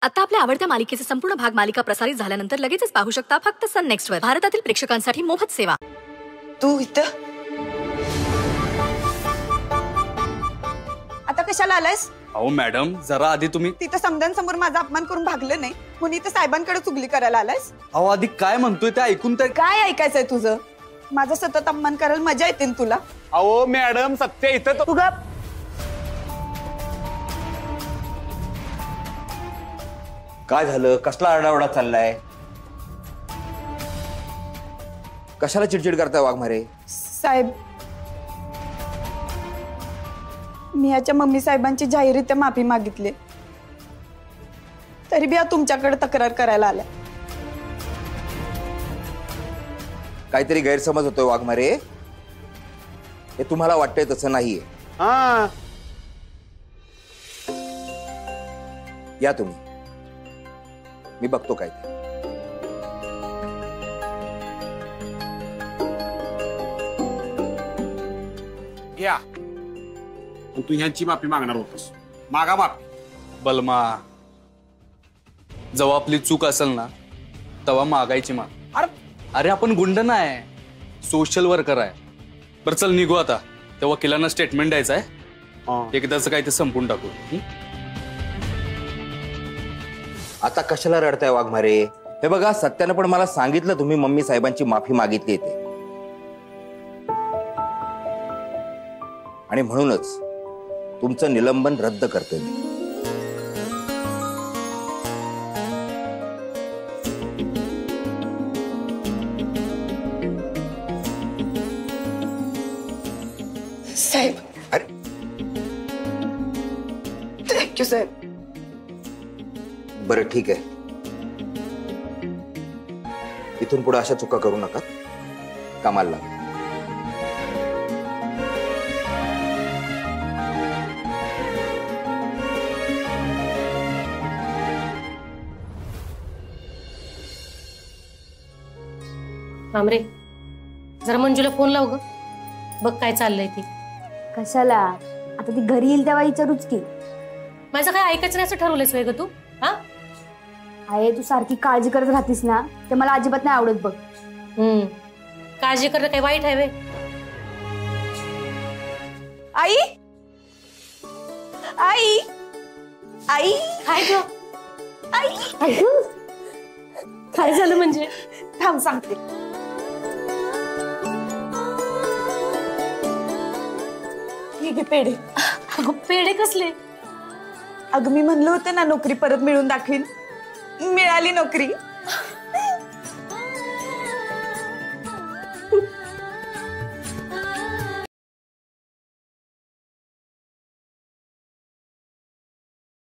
आता आपल्या आवडत्या मालिकेचे संपूर्ण भाग मालिका प्रसारित झाल्यानंतर लगेचच पाहू शकता फक्त सन नेक्स्ट वर. भारतातील प्रेक्षकांसाठी मोफत सेवा. तू इथं आता कशाला आलायस? अहो मॅडम, जरा आधी तुम्ही तिथं समजांसमोर माझा अपमान करून भागलं नाही म्हणून इथं साहेबांकडे चुगली करायला आलायस? अहो आधी काय म्हणतोय ते ऐकून तर. काय ऐकायचंय तुझं? माझा सतत अपमान करायला मजा येते ना तुला? अहो मॅडम, सत्य इथं तू गप. काय झालं? कसला आरडाओरडा चाललाय? कशाला चिडचिड करताय वाघमारे? साहेब, मी याच्या मम्मी साहेबांची जाहीररित्या माफी मागितली, तरी बी तुमच्याकडे तक्रार करायला आल्या. काहीतरी गैरसमज होतोय वाघमारे. हे तुम्हाला वाटतंय तसं नाहीये. हा, या तुम्ही, मी बघतो काय ते. या तू ह्यांची माफी मागणार होतस, मागा माफी. बलमा, जेव्हा आपली चूक असेल ना तेव्हा मागायची मा. अरे आपण गुंड नाही, सोशल वर्कर आहे. बरं चल निघू आता. त्या वकिलांना स्टेटमेंट द्यायचं आहे. एकदाच काय ते संपून टाकू. आता कशाला रडताय वाघमारे? हे बघा, सत्यानं पण मला सांगितलं तुम्ही मम्मी साहेबांची माफी मागितली ते, आणि म्हणूनच तुमचं निलंबन रद्द करतोय मी. साहेब, अरे थँक्यू साहेब. बरं ठीक आहे, इथून पुढे अशा चुका करू नका. कामाला लागा. रामरे, जरा मंजूला फोन लाव ग, बघ काय चाललंय ती. कशाला? आता ती घरी येईल तेव्हा विचारूच की. माझं काय ऐकायचं नाही असं ठरवलंयस वेग तू? हा, आहे तू सारखी काळजी करत राहतीस ना, ते मला अजिबात नाही आवडत बघ. काळजी करणं काही वाईट आहे वे? आई, आई, आई, काय ग? आई, काय झालं म्हणजे? थांब सांगते. ठीक आहे, पेढे. अगं पेढे कसले? अगं मी म्हणलं होतं ना नोकरी परत मिळून दाखवीन, मिळाली नोकरी.